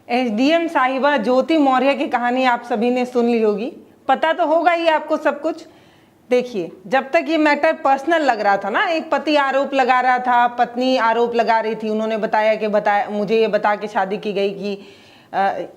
SDM साहिबा ज्योति मौर्य की कहानी आप सभी ने सुन ली होगी, पता तो होगा ही आपको सब कुछ। देखिए, जब तक ये मैटर पर्सनल लग रहा था ना, एक पति आरोप लगा रहा था, पत्नी आरोप लगा रही थी, उन्होंने बताया मुझे ये बता के शादी की गई कि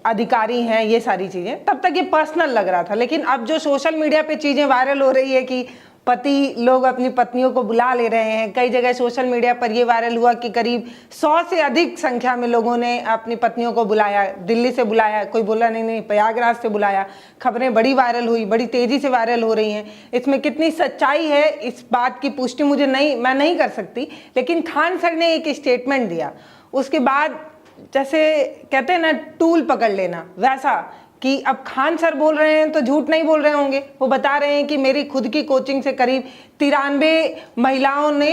अधिकारी हैं, ये सारी चीज़ें, तब तक ये पर्सनल लग रहा था। लेकिन अब जो सोशल मीडिया पे चीज़ें वायरल हो रही है कि पति लोग अपनी पत्नियों को बुला ले रहे हैं, कई जगह सोशल मीडिया पर ये वायरल हुआ कि करीब 100 से अधिक संख्या में लोगों ने अपनी पत्नियों को बुलाया, दिल्ली से बुलाया, कोई बोला नहीं प्रयागराज से बुलाया। खबरें बड़ी वायरल हुई, बड़ी तेज़ी से वायरल हो रही हैं। इसमें कितनी सच्चाई है इस बात की पुष्टि मैं नहीं कर सकती, लेकिन खान सर ने एक स्टेटमेंट दिया। उसके बाद जैसे कहते हैं ना, टूल पकड़ लेना, वैसा कि अब खान सर बोल रहे हैं तो झूठ नहीं बोल रहे होंगे। वो बता रहे हैं कि मेरी खुद की कोचिंग से करीब 93 महिलाओं ने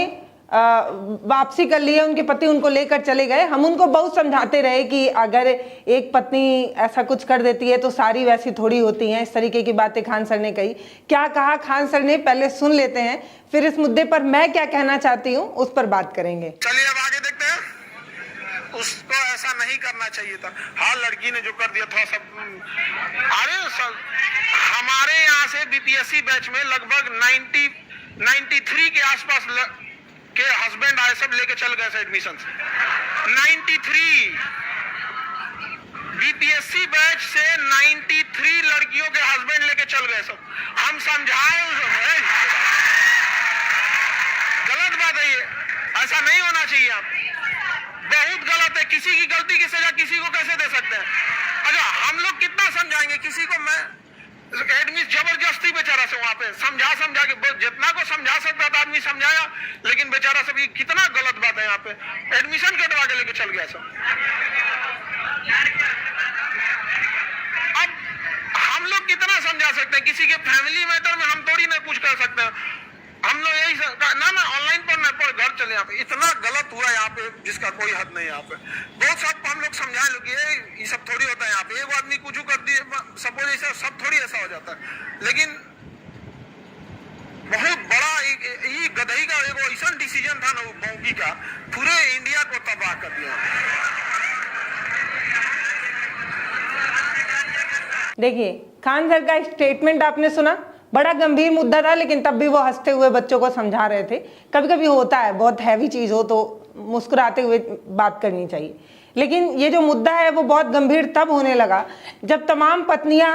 वापसी कर ली है, उनके पति उनको लेकर चले गए। हम उनको बहुत समझाते रहे कि अगर एक पत्नी ऐसा कुछ कर देती है तो सारी वैसी थोड़ी होती हैं। इस तरीके की बातें खान सर ने कही। क्या कहा खान सर ने, पहले सुन लेते हैं, फिर इस मुद्दे पर मैं क्या कहना चाहती हूँ उस पर बात करेंगे। चलिए अब आगे देखते हैं। उसको ऐसा नहीं करना चाहिए था। हाँ, लड़की ने जो कर दिया था सब। अरे हमारे यहाँ से बीपीएससी बैच में लगभग 93 के आसपास के हस्बैंड आए, सब लेके चल गए एडमिशन से। 93 बीपीएससी बैच से 93 लड़कियों के हस्बैंड लेके चल गए सब। हम समझाए, गलत बात है ये, ऐसा नहीं होना चाहिए। आप बहुत गलत है। किसी की गलती की सजा किसी को कैसे दे सकते हैं? अच्छा, हम लोग कितना समझाएंगे किसी को? मैं एडमिशन जबरदस्ती बेचारा से वहां पे समझा के जितना को समझा सकता था आदमी समझाया, लेकिन बेचारा सब कितना गलत बात है। यहाँ पे एडमिशन कटवा के लेके चल गया सब। अब हम लोग कितना समझा सकते हैं? किसी के फैमिली मैटर में हम थोड़ी ना कुछ कर सकते हैं। हम लोग यही ना ऑनलाइन पढ़ना पर घर चले। यहाँ पे इतना गलत हुआ यहाँ पे जिसका कोई हद नहीं। यहाँ पे बहुत सब हम लोग समझाए लोग ये सब थोड़ी होता है। यहाँ पे एक आदमी कुछ कर दिए सपोज, ऐसा सब थोड़ी ऐसा हो जाता है। लेकिन बहुत बड़ा ये गधई का एक ऐसा डिसीजन था ना वो बौकी का, पूरे इंडिया को तबाह कर दिया। देखिए, खान सर का स्टेटमेंट आपने सुना, बड़ा गंभीर मुद्दा था, लेकिन तब भी वो हंसते हुए बच्चों को समझा रहे थे। कभी कभी होता है, बहुत हैवी चीज़ हो तो मुस्कुराते हुए बात करनी चाहिए। लेकिन ये जो मुद्दा है वो बहुत गंभीर तब होने लगा जब तमाम पत्नियां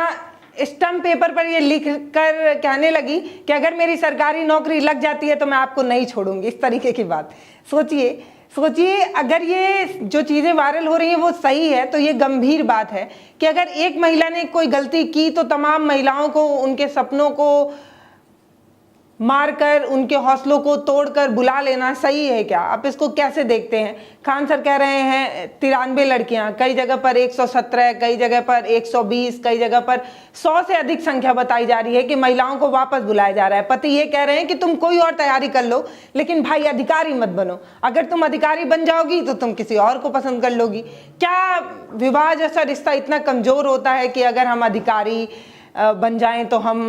स्टम्प पेपर पर ये लिख कर कहने लगी कि अगर मेरी सरकारी नौकरी लग जाती है तो मैं आपको नहीं छोड़ूंगी। इस तरीके की बात। सोचिए अगर ये जो चीज़ें वायरल हो रही हैं वो सही है तो ये गंभीर बात है कि अगर एक महिला ने कोई गलती की तो तमाम महिलाओं को उनके सपनों को मारकर, उनके हौसलों को तोड़कर बुला लेना सही है क्या? आप इसको कैसे देखते हैं? खान सर कह रहे हैं 93 लड़कियां, कई जगह पर 117, कई जगह पर 120, कई जगह पर 100 से अधिक संख्या बताई जा रही है कि महिलाओं को वापस बुलाया जा रहा है। पति ये कह रहे हैं कि तुम कोई और तैयारी कर लो, लेकिन भाई अधिकारी मत बनो। अगर तुम अधिकारी बन जाओगी तो तुम किसी और को पसंद कर लोगी। क्या विवाह जैसा रिश्ता इतना कमजोर होता है कि अगर हम अधिकारी बन जाएं तो हम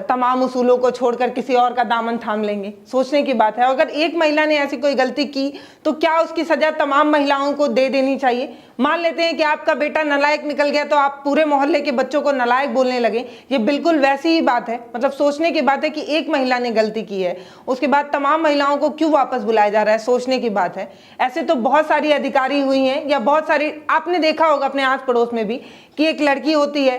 तमाम उसूलों को छोड़कर किसी और का दामन थाम लेंगे? सोचने की बात है। अगर एक महिला ने ऐसी कोई गलती की तो क्या उसकी सजा तमाम महिलाओं को दे देनी चाहिए? मान लेते हैं कि आपका बेटा नालायक निकल गया तो आप पूरे मोहल्ले के बच्चों को नालायक बोलने लगे। ये बिल्कुल वैसी ही बात है। मतलब सोचने की बात है कि एक महिला ने गलती की है, उसके बाद तमाम महिलाओं को क्यों वापस बुलाया जा रहा है? सोचने की बात है। ऐसे तो बहुत सारी अधिकारी हुई हैं, या बहुत सारी आपने देखा होगा अपने आस पड़ोस में भी कि एक लड़की होती है,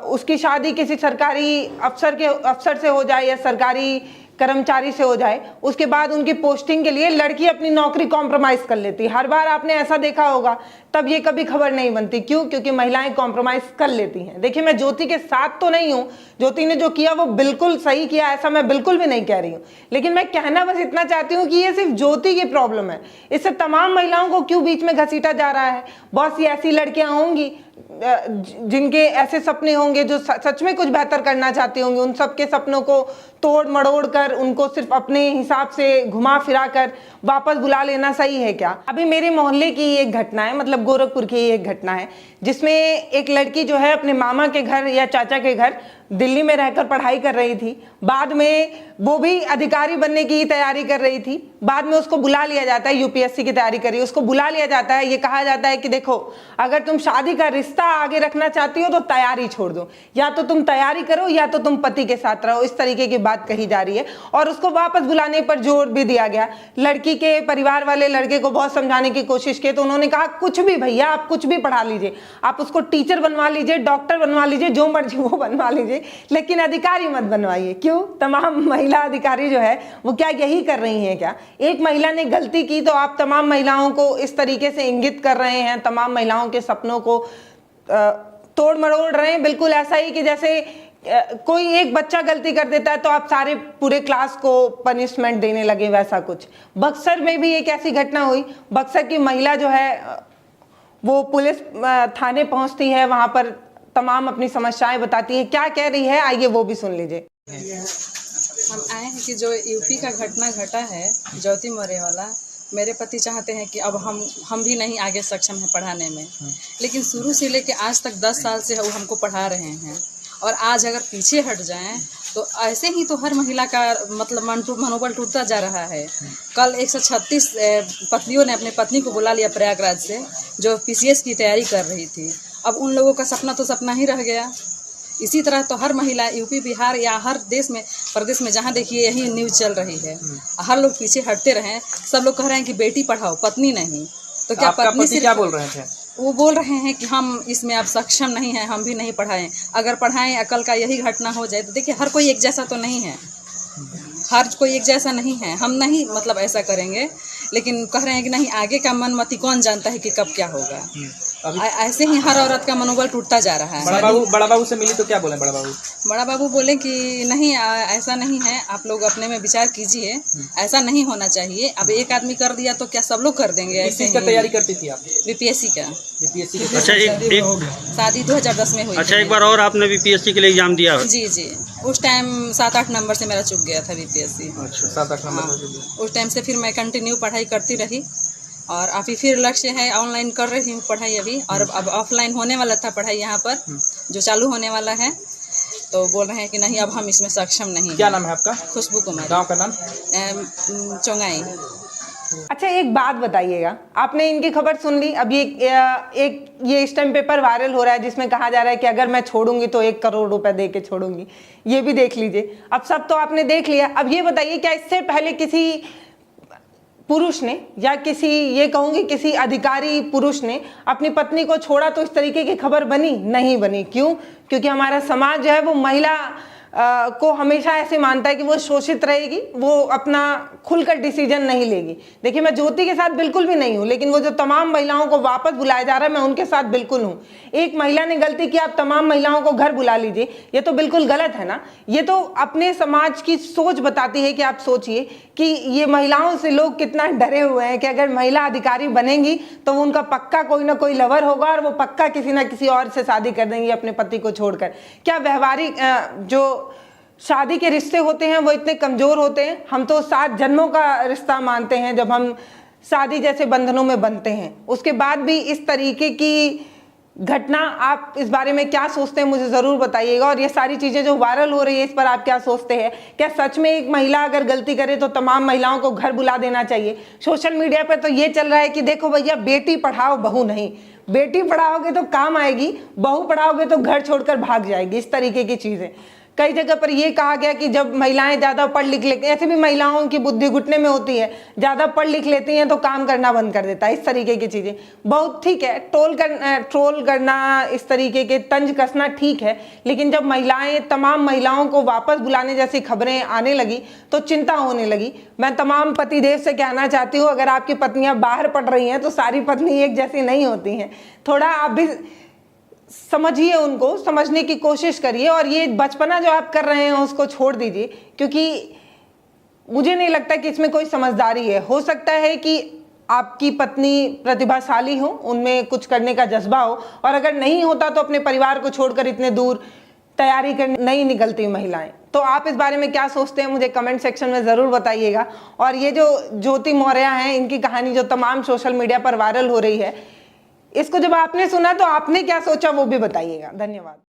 उसकी शादी किसी सरकारी अफसर से हो जाए या सरकारी कर्मचारी से हो जाए, उसके बाद उनकी पोस्टिंग के लिए लड़की अपनी नौकरी कॉम्प्रोमाइज कर लेती है। हर बार आपने ऐसा देखा होगा। तब ये कभी खबर नहीं बनती। क्यों? क्योंकि महिलाएं कॉम्प्रोमाइज कर लेती हैं। देखिए, मैं ज्योति के साथ तो नहीं हूँ, ज्योति ने जो किया वो बिल्कुल सही किया, ऐसा मैं बिल्कुल भी नहीं कह रही हूँ। लेकिन मैं कहना बस इतना चाहती हूँ कि ये सिर्फ ज्योति की प्रॉब्लम है, इससे तमाम महिलाओं को क्यों बीच में घसीटा जा रहा है? बहुत सी ऐसी लड़कियां होंगी जिनके ऐसे सपने होंगे, जो सच में कुछ बेहतर करना चाहते होंगे, उन सबके सपनों को तोड़ मड़ोड़ कर उनको सिर्फ अपने हिसाब से घुमा फिरा कर वापस बुला लेना सही है क्या? अभी मेरे मोहल्ले की एक घटना है, मतलब गोरखपुर की एक घटना है, जिसमें एक लड़की जो है अपने मामा के घर या चाचा के घर दिल्ली में रहकर पढ़ाई कर रही थी। बाद में वो भी अधिकारी बनने की तैयारी कर रही थी। बाद में उसको बुला लिया जाता है, यूपीएससी की तैयारी कर रही है, उसको बुला लिया जाता है, ये कहा जाता है कि देखो अगर तुम शादी का रिश्ता आगे रखना चाहती हो तो तैयारी छोड़ दो, या तो तुम तैयारी करो या तो तुम पति के साथ रहो, इस तरीके की बात कही जा रही है। और उसको वापस बुलाने पर जोर भी दिया गया। लड़की के परिवार वाले लड़के को बहुत समझाने की कोशिश की तो उन्होंने कहा कुछ भी भैया, आप कुछ भी पढ़ा लीजिए, आप उसको टीचर बनवा लीजिए, डॉक्टर बनवा लीजिए, जो मर्जी वो बनवा लीजिए, लेकिन अधिकारी मत बनवाइए। क्यों? तमाम महिला अधिकारी जो है वो क्या यही कर रही हैं क्या? एक महिला ने गलती की तो आप तमाम महिलाओं को इस तरीके से इंगित कर रहे हैं, तमाम महिलाओं के सपनों को तोड़ मरोड़ रहे हैं। बिल्कुल ऐसा ही कि जैसे कोई एक बच्चा गलती कर देता है तो आप सारे पूरे क्लास को पनिशमेंट देने लगे, वैसा कुछ। बक्सर में भी एक ऐसी घटना हुई। बक्सर की महिला जो है वो पुलिस थाने पहुंचती है, वहां पर तमाम अपनी समस्याएं बताती है। क्या कह रही है आइए वो भी सुन लीजिए। हम आए हैं कि जो यूपी का घटना घटा है ज्योति मौर्य वाला, मेरे पति चाहते हैं कि अब हम भी नहीं आगे सक्षम हैं पढ़ाने में, लेकिन शुरू से लेके आज तक 10 साल से वो हमको पढ़ा रहे हैं। और आज अगर पीछे हट जाएं तो ऐसे ही तो हर महिला का मतलब मनोबल टूटता जा रहा है। कल 136 पत्नियों ने अपने पत्नी को बुला लिया प्रयागराज से, जो पीसीएस की तैयारी कर रही थी। अब उन लोगों का सपना तो सपना ही रह गया। इसी तरह तो हर महिला यूपी बिहार या हर देश में प्रदेश में जहाँ देखिए यही न्यूज़ चल रही है। हर लोग पीछे हटते रहें। सब लोग कह रहे हैं कि बेटी पढ़ाओ पत्नी नहीं, तो क्या पत्नी से क्या बोल रहे थे? वो बोल रहे हैं कि हम इसमें अब सक्षम नहीं हैं, हम भी नहीं पढ़ाएं। अगर पढ़ाएं अकल का यही घटना हो जाए तो देखिए हर कोई एक जैसा तो नहीं है, हर कोई एक जैसा नहीं है। हम नहीं मतलब ऐसा करेंगे, लेकिन कह रहे हैं कि नहीं आगे का मनमति कौन जानता है कि कब क्या होगा। ऐसे ही हर औरत का मनोबल टूटता जा रहा है। बड़ा बाबू से मिली तो क्या बोले बड़ा बाबू? बड़ा बाबू बोले कि नहीं ऐसा नहीं है, आप लोग अपने में विचार कीजिए, ऐसा नहीं होना चाहिए। अब एक आदमी कर दिया तो क्या सब लोग कर देंगे? ऐसे का तैयारी करती थी आप? बीपीएससी का। अच्छा, एक शादी 2010 में हुई। अच्छा, एक बार और आपने बीपीएससी के लिए एग्जाम दिया? जी जी, उस टाइम 7-8 नंबर से मेरा चुक गया था बीपीएससी। अच्छा, 7-8 नंबर। उस टाइम से फिर मैं कंटिन्यू पढ़ाई करती रही और अभी फिर लक्ष्य है ऑनलाइन कर रही हूँ पढ़ाई अभी। और अब ऑफलाइन होने वाला था पढ़ाई यहाँ पर, जो चालू होने वाला है। तो बोल रहे हैं कि नहीं अब हम इसमें सक्षम नहीं। क्या नाम है आपका? खुशबू कुमार। गांव का नाम? चौंगाई। अच्छा एक बात बताइएगा, आपने इनकी खबर सुन ली। अब ये स्टैम्प पेपर वायरल हो रहा है जिसमें कहा जा रहा है कि अगर मैं छोड़ूंगी तो 1 करोड़ रुपए दे के छोड़ूंगी। ये भी देख लीजिए। अब सब तो आपने देख लिया। अब ये बताइए क्या इससे पहले किसी पुरुष ने या किसी ये कहूंगी किसी अधिकारी पुरुष ने अपनी पत्नी को छोड़ा तो इस तरीके की खबर बनी? नहीं बनी। क्यों? क्योंकि हमारा समाज जो है वो महिला को हमेशा ऐसे मानता है कि वो शोषित रहेगी, वो अपना खुलकर डिसीजन नहीं लेगी। देखिए मैं ज्योति के साथ बिल्कुल भी नहीं हूँ, लेकिन वो जो तमाम महिलाओं को वापस बुलाया जा रहा है मैं उनके साथ बिल्कुल हूँ। एक महिला ने गलती की, आप तमाम महिलाओं को घर बुला लीजिए, ये तो बिल्कुल गलत है ना। ये तो अपने समाज की सोच बताती है कि आप सोचिए कि ये महिलाओं से लोग कितना डरे हुए हैं कि अगर महिला अधिकारी बनेंगी तो उनका पक्का कोई ना कोई लवर होगा और वो पक्का किसी ना किसी और से शादी कर देंगी अपने पति को छोड़कर। क्या व्यवहारिक जो शादी के रिश्ते होते हैं वो इतने कमजोर होते हैं? हम तो 7 जन्मों का रिश्ता मानते हैं जब हम शादी जैसे बंधनों में बनते हैं। उसके बाद भी इस तरीके की घटना, आप इस बारे में क्या सोचते हैं मुझे ज़रूर बताइएगा। और ये सारी चीज़ें जो वायरल हो रही है इस पर आप क्या सोचते हैं? क्या सच में एक महिला अगर गलती करे तो तमाम महिलाओं को घर बुला देना चाहिए? सोशल मीडिया पर तो ये चल रहा है कि देखो भैया बेटी पढ़ाओ बहू नहीं, बेटी पढ़ाओगे तो काम आएगी, बहू पढ़ाओगे तो घर छोड़कर भाग जाएगी, इस तरीके की चीज़ें। कई जगह पर यह कहा गया कि जब महिलाएं ज़्यादा पढ़ लिख लेती हैं, ऐसे भी महिलाओं की बुद्धि घुटने में होती है, ज़्यादा पढ़ लिख लेती हैं तो काम करना बंद कर देता है, इस तरीके की चीज़ें। बहुत ठीक है, ट्रोल करना, इस तरीके के तंज कसना ठीक है, लेकिन जब महिलाएं तमाम महिलाओं को वापस बुलाने जैसी खबरें आने लगी तो चिंता होने लगी। मैं तमाम पतिदेव से कहना चाहती हूँ, अगर आपकी पत्नियाँ बाहर पढ़ रही हैं तो सारी पत्नी एक जैसी नहीं होती हैं। थोड़ा आप भी समझिए, उनको समझने की कोशिश करिए और ये बचपना जो आप कर रहे हैं उसको छोड़ दीजिए, क्योंकि मुझे नहीं लगता कि इसमें कोई समझदारी है। हो सकता है कि आपकी पत्नी प्रतिभाशाली हो, उनमें कुछ करने का जज्बा हो, और अगर नहीं होता तो अपने परिवार को छोड़कर इतने दूर तैयारी करने नहीं निकलती महिलाएं। तो आप इस बारे में क्या सोचते हैं, मुझे कमेंट सेक्शन में ज़रूर बताइएगा। और ये जो ज्योति मौर्य हैं, इनकी कहानी जो तमाम सोशल मीडिया पर वायरल हो रही है, इसको जब आपने सुना तो आपने क्या सोचा वो भी बताइएगा। धन्यवाद।